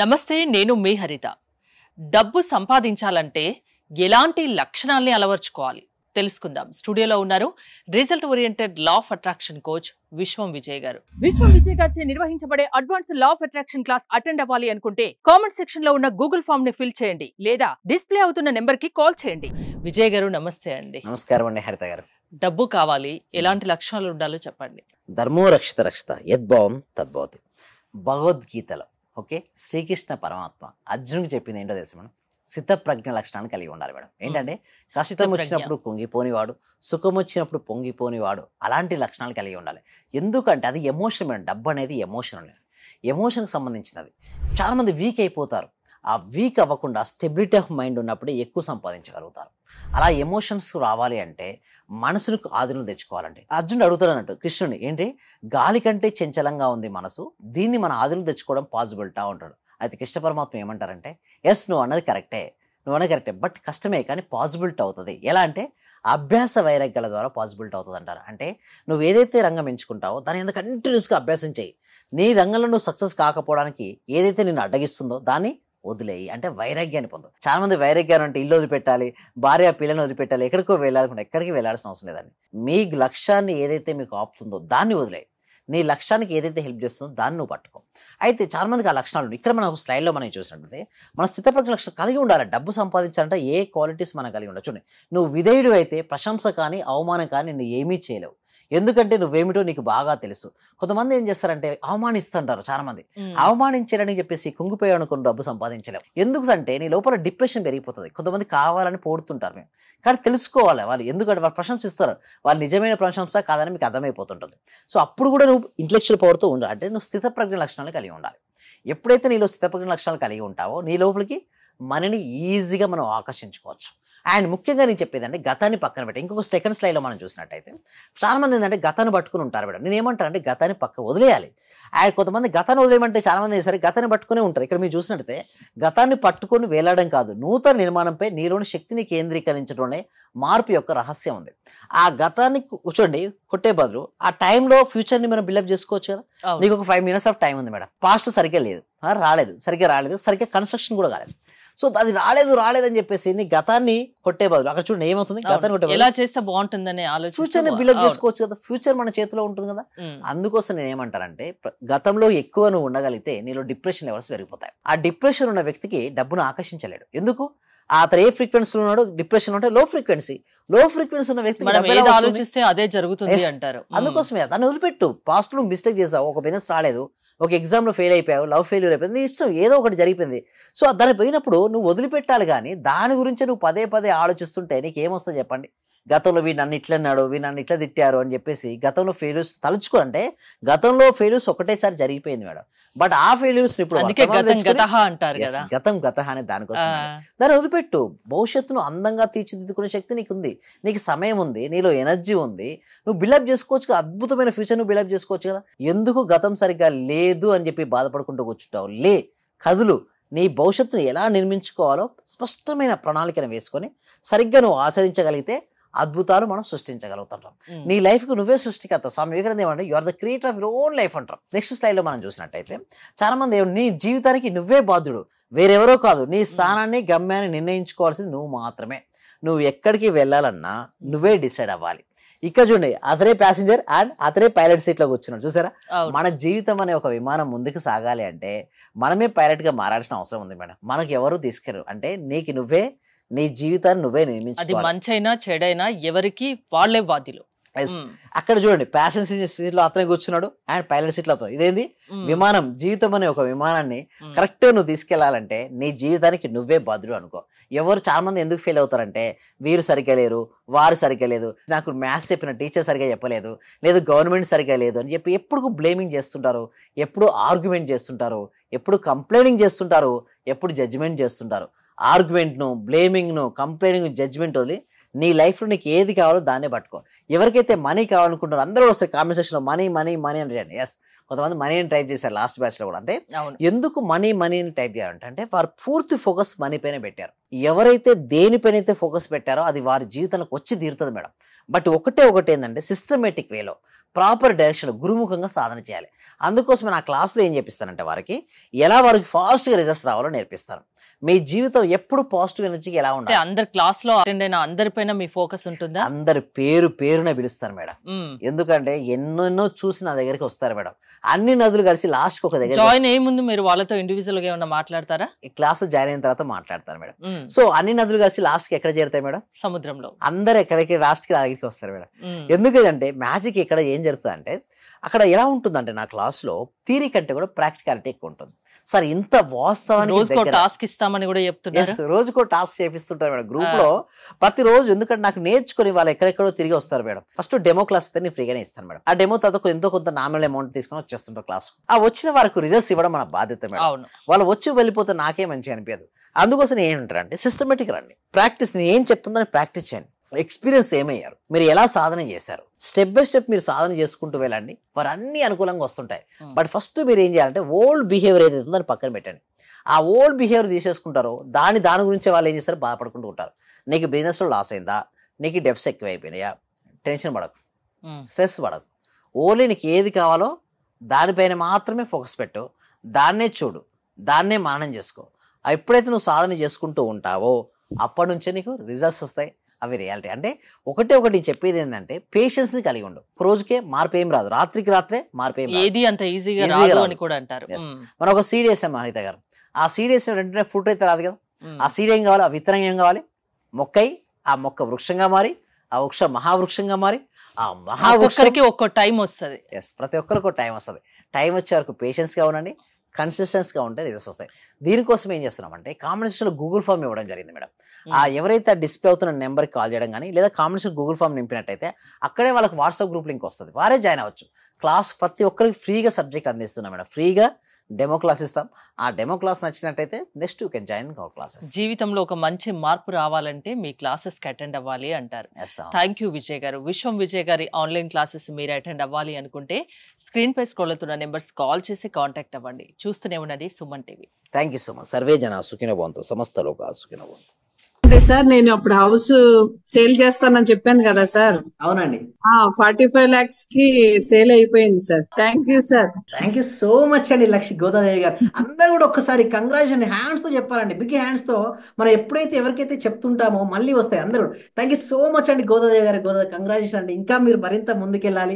నమస్తే, నేను మీ హరిత. డబ్బు సంపాదించాలంటే ఎలాంటి లక్షణాల్ని అలవర్చుకోవాలి తెలుసుకుందాం. స్టూడియోలో ఉన్నారు result oriented law of attraction coach విశ్వం విజయ్ గారు. విశ్వం విజయ్ గారిచే నిర్వహించబడే advance law of attraction class attend అవ్వాలి అనుకుంటే కామెంట్ సెక్షన్ లో ఉన్న గూగుల్ ఫామ్ ని ఫిల్ చేయండి లేదా డిస్ప్లే అవుతున్న నెంబర్ కి కాల్ చేయండి. విజయ్ గారు నమస్తే అండి. నమస్కారం అండి హరిత గారు. డబ్బు కావాలి, ఎలాంటి లక్షణాలు ఉండాలో చెప్పండి. ధర్మో రక్షిత రక్షిత యద్భావం తద్భవతి. భగవద్గీతలో ఓకే శ్రీకృష్ణ పరమాత్మ అర్జునుడికి చెప్పింది ఏంటో తెలుసు మనం, స్థితప్రజ్ఞ లక్షణాన్ని కలిగి ఉండాలి మేడం. ఏంటంటే కష్టం వచ్చినప్పుడు కుంగిపోనివాడు, సుఖం వచ్చినప్పుడు పొంగిపోనివాడు, అలాంటి లక్షణాలు కలిగి ఉండాలి. ఎందుకంటే అది ఎమోషన్ మేడం. డబ్బు అనేది ఎమోషన్, ఎమోషన్కి సంబంధించినది. చాలామంది వీక్ అయిపోతారు. ఆ వీక్ అవ్వకుండా స్టెబిలిటీ ఆఫ్ మైండ్ ఉన్నప్పుడే ఎక్కువ సంపాదించగలుగుతారు. అలా ఎమోషన్స్ రావాలి అంటే మనసుకు ఆధీనం తెచ్చుకోవాలంటే అర్జునుడు అడుగుతాడు అన్నట్టు కృష్ణుని, ఏంటి గాలి కంటే చంచలంగా ఉంది మనసు, దీన్ని మన ఆధీనం తెచ్చుకోవడం పాసిబిలిటా ఉంటాడు. అయితే కృష్ణ పరమాత్మ ఏమంటారంటే, ఎస్ నువ్వు అన్నది కరెక్టే, బట్ కష్టమే కానీ పాసిబిలిటీ అవుతుంది. ఎలా అంటే అభ్యాస వైరాగ్యాల ద్వారా పాసిబిలిటీ అవుతుంది అంటారు. అంటే నువ్వు ఏదైతే రంగం ఎంచుకుంటావో దాన్ని ఎందుకు కంటిన్యూస్గా అభ్యాసం చేయి. నీ రంగంలో నువ్వు సక్సెస్ కాకపోవడానికి ఏదైతే నిన్ను అడ్డగిస్తుందో దాన్ని వదిలేయి, అంటే వైరాగ్యాన్ని పొందు. చాలా మంది వైరాగ్యాన్ని అంటే ఇల్లు వదిలిపెట్టాలి, భార్య పిల్లని వదిలిపెట్టాలి, ఎక్కడికో వెళ్ళాలనుకుంటే ఎక్కడికి వెళ్ళాల్సిన అవసరం లేదండి. మీ లక్ష్యాన్ని ఏదైతే మీకు ఆపుతుందో దాన్ని వదిలేయి. నీ లక్ష్యానికి ఏదైతే హెల్ప్ చేస్తుందో దాన్ని నువ్వు పట్టుకో. అయితే చాలా మందికి ఆ లక్షణాలు ఇక్కడ మనం స్లైడ్లో మనం చూసినట్లయితే మన స్థితప్రజ్ఞ లక్షణం కలిగి ఉండాలి. డబ్బు సంపాదించాలంటే ఏ క్వాలిటీస్ మనం కలిగి ఉండాలి. చూడండి, నువ్వు విధేయుడు అయితే ప్రశంస కానీ అవమానం కానీ నువ్వు ఏమీ చేయలేవు. ఎందుకంటే నువ్వేమిటో నీకు బాగా తెలుసు. కొంతమంది ఏం చేస్తారంటే అవమానిస్తుంటారు. చాలా మంది అవమానించారని చెప్పేసి కుంగిపోయాను కొన్ని డబ్బు సంపాదించలేవు. ఎందుకు అంటే నీ లోపల డిప్రెషన్ పెరిగిపోతుంది. కొంతమంది కావాలని పోడుతుంటారు మేము, కానీ తెలుసుకోవాలి వాళ్ళు. ఎందుకంటే వాళ్ళు ప్రశంసిస్తారు, వాళ్ళు నిజమైన ప్రశంస కాదని మీకు అర్థమైపోతుంటుంది. సో అప్పుడు కూడా నువ్వు ఇంటెలెక్చువల్ పవర్తో ఉండాలి. అంటే నువ్వు స్థితప్రజ్ఞ లక్షణాలు కలిగి ఉండాలి. ఎప్పుడైతే నీలో స్థితప్రజ్ఞ లక్షణాలు కలిగి ఉంటావో నీ లోపలికి మనని ఈజీగా మనం ఆకర్షించుకోవచ్చు. అండ్ ముఖ్యంగా నేను చెప్పేదంటే గతాన్ని పక్కన పెట్టి ఇంకొక సెకండ్ స్లైడ్లో మనం చూసినట్టయితే చాలా మంది ఏంటంటే గతాన్ని పట్టుకుని ఉంటారు మేడం. నేను ఏమంటానంటే గతాన్ని పక్క వదిలేయాలి. అండ్ కొంతమంది గతాన్ని వదిలేయమంటే చాలా మంది సరే గతాన్ని పట్టుకునే ఉంటారు. ఇక్కడ మీరు చూసినట్టయితే గతాన్ని పట్టుకొని వేలాడడం కాదు, నూతన నిర్మాణంపై నీలోని శక్తిని కేంద్రీకరించడంలోనే మార్పు యొక్క రహస్యం ఉంది. ఆ గతాన్ని కూర్చోండి కొట్టే బదులు ఆ టైంలో ఫ్యూచర్ని మనం బిల్డప్ చేసుకోవచ్చు కదా. నీకు ఒక 5 minutes ఆఫ్ టైం ఉంది మేడం. పాస్ట్ సరిగ్గా లేదు, సరిగ్గా రాలేదు, సరిగ్గా కన్స్ట్రక్షన్ కూడా కాలేదు. సో అది రాలేదని చెప్పేసి నీ గతాన్ని కొట్టే బదులు అక్కడ చూడండి ఏమవుతుంది, గతాన్ని కొట్టే బదులు ఎలా చేస్తే బాగుంటుందని ఆలోచన ఫ్యూచర్ ని బిల్డప్ చేసుకోవచ్చు కదా. ఫ్యూచర్ మన చేతిలో ఉంటుంది కదా. అందుకోసం నేను ఏమంటానంటే గతంలో ఎక్కువ నువ్వు ఉండగలిగితే నీలో డిప్రెషన్ లెవెల్స్ పెరిగిపోతాయి. ఆ డిప్రెషన్ ఉన్న వ్యక్తికి డబ్బును ఆకర్షించలేడు. ఎందుకు? అతను ఏ ఫ్రీక్వెన్సీ ఉన్నాడో డిప్రెషన్ ఉంటే లో ఫ్రీక్వెన్సీ ఉన్న వ్యక్తి ఆలోచిస్తే అదే జరుగుతుంది అంటారు. అందుకోసమే దాన్ని వదిలిపెట్టు. పాస్ట్ లో మిస్టేక్ చేసావు, ఒక బిజినెస్ రాలేదు, ఒక ఎగ్జామ్లో ఫెయిల్ అయిపోయావు, లవ్ ఫెయిల్యూర్ అయిపోయింది, నీ ఇష్టం ఏదో ఒకటి జరిగిపోయింది. సో దాన్ని పోయినప్పుడు నువ్వు వదిలిపెట్టాలి. కానీ దాని గురించి నువ్వు పదే ఆలోచిస్తుంటే నీకు ఏమొస్తుంది చెప్పండి. గతంలో వీడు నన్ను ఇట్లా అన్నాడు, వీడు నన్ను ఇట్లా తిట్టారు అని చెప్పేసి గతంలో ఫెయిల్యూర్స్ తలుచుకోరంటే గతంలో ఫెయిల్యూర్స్ ఒకటేసారి జరిగిపోయింది మేడం. బట్ ఆ ఫెయిల్యూర్స్ ఇప్పుడు గతం అనే దానికోసం దాన్ని వదిలిపెట్టు. భవిష్యత్తును అందంగా తీర్చిదిద్దుకునే శక్తి నీకు ఉంది, నీకు సమయం ఉంది, నీలో ఎనర్జీ ఉంది. నువ్వు బిల్డప్ చేసుకోవచ్చు కదా, అద్భుతమైన ఫ్యూచర్ నువ్వు బిల్డప్ చేసుకోవచ్చు కదా. ఎందుకు గతం సరిగ్గా లేదు అని చెప్పి బాధపడుకుంటూ కూర్చుంటావు? కదులు. నీ భవిష్యత్తును ఎలా నిర్మించుకోవాలో స్పష్టమైన ప్రణాళికను వేసుకొని సరిగ్గా నువ్వు ఆచరించగలిగితే అద్భుతాలు మనం సృష్టించగలుగుతుంటాం. నీ లైఫ్కు నువ్వే సృష్టికర్త. స్వామి వివేకానంద ఏమంటే you are the creator of your own life అంటారు. నెక్స్ట్ స్లైడ్లో మనం చూసినట్టయితే చాలా మంది నీ జీవితానికి నువ్వే బాధ్యుడు, వేరెవరో కాదు. నీ స్థానాన్ని గమ్యాన్ని నిర్ణయించుకోవాల్సింది నువ్వు మాత్రమే. నువ్వు ఎక్కడికి వెళ్ళాలన్నా నువ్వే డిసైడ్ అవ్వాలి. ఇక్కడ చూడండి, అతనే ప్యాసింజర్ అండ్ అతనే పైలట్ సీట్లో కూర్చున్నాడు. చూసారా, మన జీవితం అనే ఒక విమానం ముందుకు సాగాలి అంటే మనమే పైలట్గా మారాల్సిన అవసరం ఉంది మేడం. మనకు ఎవరు తీసుకెళ్ళరు. అంటే నీకు నువ్వే నీ జీవితాన్ని నువ్వే నిర్మించుకోవాలి. అది మంచైనా చెడైనా ఎవరికి వాళ్ళే బాధ్యులు. అక్కడ చూడండి, ప్యాసింజర్ సీట్ లో అతనే కూర్చున్నాడు అండ్ పైలట్ సీట్ లో అతను. ఇదేంది విమానం, జీవితం అనే ఒక విమానాన్ని కరెక్ట్ నువ్వు తీసుకెళ్లాలంటే నీ జీవితానికి నువ్వే బాధ్యుడు అనుకో. ఎవరు చాలా మంది ఎందుకు ఫెయిల్ అవుతారంటే వీరు సరిగ్గా లేరు, వారు సరిగ్గా లేదు, నాకు మ్యాథ్స్ చెప్పిన టీచర్ సరిగ్గా చెప్పలేదు, లేదు గవర్నమెంట్ సరిగ్గా లేదు అని చెప్పి ఎప్పుడు బ్లేమింగ్ చేస్తుంటారు, ఎప్పుడు ఆర్గ్యుమెంట్ చేస్తుంటారు, ఎప్పుడు కంప్లైనింగ్ చేస్తుంటారు, ఎప్పుడు జడ్జిమెంట్ చేస్తుంటారు. ఆర్గ్యుమెంట్ను, బ్లేమింగ్ను, కంప్లైనింగ్, జడ్జిమెంట్ వదిలి నీ లైఫ్లో నీకు ఏది కావాలో దాన్నే పట్టుకో. ఎవరికైతే మనీ కావాలనుకుంటారో అందరూ వస్తారు కామెంట్ సెక్షన్లో మనీ అంటే ఎస్, కొంతమంది మనీ అని టైప్ చేశారు లాస్ట్ బ్యాచ్లో కూడా. అంటే ఎందుకు మనీ అని టైప్ చేయాలంటే అంటే వారు పూర్తి ఫోకస్ మనీ పైన పెట్టారు. ఎవరైతే దేనిపైన అయితే ఫోకస్ పెట్టారో అది వారి జీవితంలోకి వచ్చి తీరుతుంది మేడం. బట్ ఒకటే ఏంటంటే సిస్టమేటిక్ వేలో ప్రాపర్ డైరెక్షన్ గురుముఖంగా సాధన చేయాలి. అందుకోసం నా క్లాస్లో ఏం చెప్పిస్తానంటే వారికి ఎలా వారికి ఫాస్ట్గా రిజల్ట్స్ రావాలో నేర్పిస్తాను. మీ జీవితం ఎప్పుడు పాజిటివ్ ఎనర్జీకి ఎలా అంటే ఉండాలి, అందరు క్లాస్ లో అటెండ్ అయిన అందరిపైన మీ ఫోకస్ ఉంటుందా? అందరి పేరు పేరునే పిలుస్తాను మేడం. మ్మ్. ఎందుకంటే ఎన్నెన్నో చూసి నా దగ్గరికి వస్తారు మేడం. అన్ని నదులు కలిసి లాస్ట్కి ఒక దగ్గర జాయిన్ అయ్యే ముందు మీరు వాళ్ళతో ఇండివిజువల్ గా ఏమన్నా మాట్లాడతారా? ఈ క్లాస్ జాయిన్ అయిన తర్వాత మాట్లాడతాను మేడం. మ్మ్. సో అన్ని నదులు కలిసి లాస్ట్కి ఎక్కడ చేరుతాయి మేడం? సముద్రంలో. అందరు ఎక్కడికి లాస్ట్కి నా దగ్గరికి వస్తారు మేడం. మ్మ్. ఎందుకంటే మ్యాజిక్ ఇక్కడ ఏం జరుగుతుంది అంటే అక్కడ ఎలా ఉంటుందంటే నా క్లాస్లో థియరీ కంటే కూడా ప్రాక్టికాలిటీ ఎక్కువ ఉంటుంది. సార్ ఇంత వాస్తవానికి రోజుకో దగ్గర టాస్క్ ఇస్తామని కూడా చెప్తున్నారు. Yes, రోజుకో టాస్క్ చేపిస్తుంటారు మేడం గ్రూప్ లో ప్రతిరోజు. ఎందుకంటే నాకు నేర్చుకుని వాళ్ళు ఎక్కడెక్కడో తిరిగి వస్తారు మేడం. ఫస్ట్ డెమో క్లాస్ అయితే నేను ఫ్రీగానే ఇస్తాను మేడం. ఆ డెమో తర్వాత ఎంతో కొంత నామినల్ అమౌంట్ తీసుకొని వచ్చేస్తుంటారు క్లాస్. ఆ వచ్చిన వారికి రిజల్ట్స్ ఇవ్వడం మన బాధ్యత మేడం. అవును. వాళ్ళు వచ్చి వెళ్ళిపోతే నాకే మంచిగా అనిపించదు. అందుకోసం ఏంటంటే సిస్టమేటిక్ రండి, ప్రాక్టీస్. నేను ఏం చెప్తుందని ప్రాక్టీస్ చేయండి. ఎక్స్పీరియన్స్ ఏమయ్యారు, మీరు ఎలా సాధన చేశారు, స్టెప్ బై స్టెప్ మీరు సాధన చేసుకుంటూ వెళ్ళండి. వారు అన్ని అనుకూలంగా వస్తుంటాయి. బట్ ఫస్ట్ మీరు ఏం చేయాలంటే ఓల్డ్ బిహేవియర్ ఏదైతే ఉందో దాన్ని పక్కన పెట్టండి. ఆ ఓల్డ్ బిహేవియర్ తీసేసుకుంటారో దాని గురించి వాళ్ళు ఏం చేస్తారు, బాధపడుకుంటూ ఉంటారు. నీకు బిజినెస్లో లాస్ అయిందా, నీకు డెప్స్ ఎక్కువ అయిపోయినాయా, టెన్షన్ పడకు, స్ట్రెస్ పడకు. ఓన్లీ నీకు ఏది కావాలో దానిపైన మాత్రమే ఫోకస్ పెట్టు, దాన్నే చూడు, దాన్నే మననం చేసుకో. ఎప్పుడైతే నువ్వు సాధన చేసుకుంటూ ఉంటావో అప్పటి నుంచే నీకు రిజల్ట్స్ వస్తాయి. అవి రియాలిటీ. అంటే ఒకటి చెప్పేది ఏంటంటే పేషెన్స్ని కలిగి ఉండు. ఒక రోజుకే మార్పు ఏం రాదు, రాత్రికి రాత్రే మార్పు ఏం రాదు. ఏది అంత ఈజీగా రాదు అని కూడా అంటారు. మనం ఒక సీడ్ వేసాం అనిత గారు, ఆ సీడ్ వేసిన వెంటనే ఫ్రూట్ అయితే రాదు కదా. ఆ సీడ్ ఏం కావాలి, ఆ విత్తనం ఏం కావాలి, మొక్కై ఆ మొక్క వృక్షంగా మారి, ఆ వృక్షం మహావృక్షంగా మారి, ఆ మహావృక్షానికి ఒక్కో టైం వస్తుంది. ప్రతి ఒక్కరికి ఒక టైం వస్తుంది. టైం వచ్చే వరకు పేషెన్స్గా ఉండండి, కన్సిస్టెన్స్గా ఉంటే రిజల్ట్స్ వస్తాయి. దీనికోసం ఏం చేస్తున్నామంటే కాంబినేషన్లో గూగుల్ ఫామ్ ఇవ్వడం జరిగింది మేడం. ఆ ఎవరైతే డిస్ప్లే అవుతున్న నెంబర్కి కాల్ చేయడం కానీ లేదా కాంబినేషన్ గూగుల్ ఫామ్ నింపినట్టయితే అక్కడే వాళ్ళకి వాట్సాప్ గ్రూప్ లింక్ వస్తుంది, వారే జాయిన్ అవ్వచ్చు. క్లాస్ ప్రతి ఒక్కరికి ఫ్రీగా సబ్జెక్ట్ అందిస్తున్నాం మేడం. ఫ్రీగా డెమో క్లాస్ ఇస్తాం. ఆ డెమో క్లాస్ నచ్చినట్టయితే next you can join hour classes. జీవితంలో ఒక మంచి మార్పు రావాలంటే మీ క్లాసెస్ కి అటెండ్ అవ్వాలి అంటారు. థ్యాంక్ యూ విజయ్ గారు. విశ్వం విజయ్ గారి ఆన్లైన్ క్లాసెస్ మీరు అటెండ్ అవ్వాలి అనుకుంటే స్క్రీన్ పై స్క్రోల్ అవుతున్న నెంబర్స్ కాల్ చేసి కాంటాక్ట్ అవ్వండి. చూస్తూనే ఉండండి Suman TV. Thank you so much. Survey జన సుఖినో భవంతు, సమస్త లోకా సుఖినో భవంతు. అంటే సార్ నేను అప్పుడు హౌస్ సేల్ చేస్తానని చెప్పాను కదా సార్. అవునండి. 45 lakhs కి సేల్ అయిపోయింది sir. Thank you sir. Thank you so much అండి లక్ష్మి గోదాదేవి గారు. అందరూ కూడా ఒక్కసారి కంగ్రాచులేషన్ హ్యాండ్స్ తో చెప్పాలండి, బిగ్ హ్యాండ్స్ తో. మనం ఎప్పుడైతే ఎవరికైతే చెప్తుంటామో మళ్ళీ వస్తాయి అందరూ. థ్యాంక్ యూ సో మచ్ అండి గోదాదేవి గారు. కంగ్రాచులేషన్ అండి. ఇంకా మీరు మరింత ముందుకెళ్ళాలి.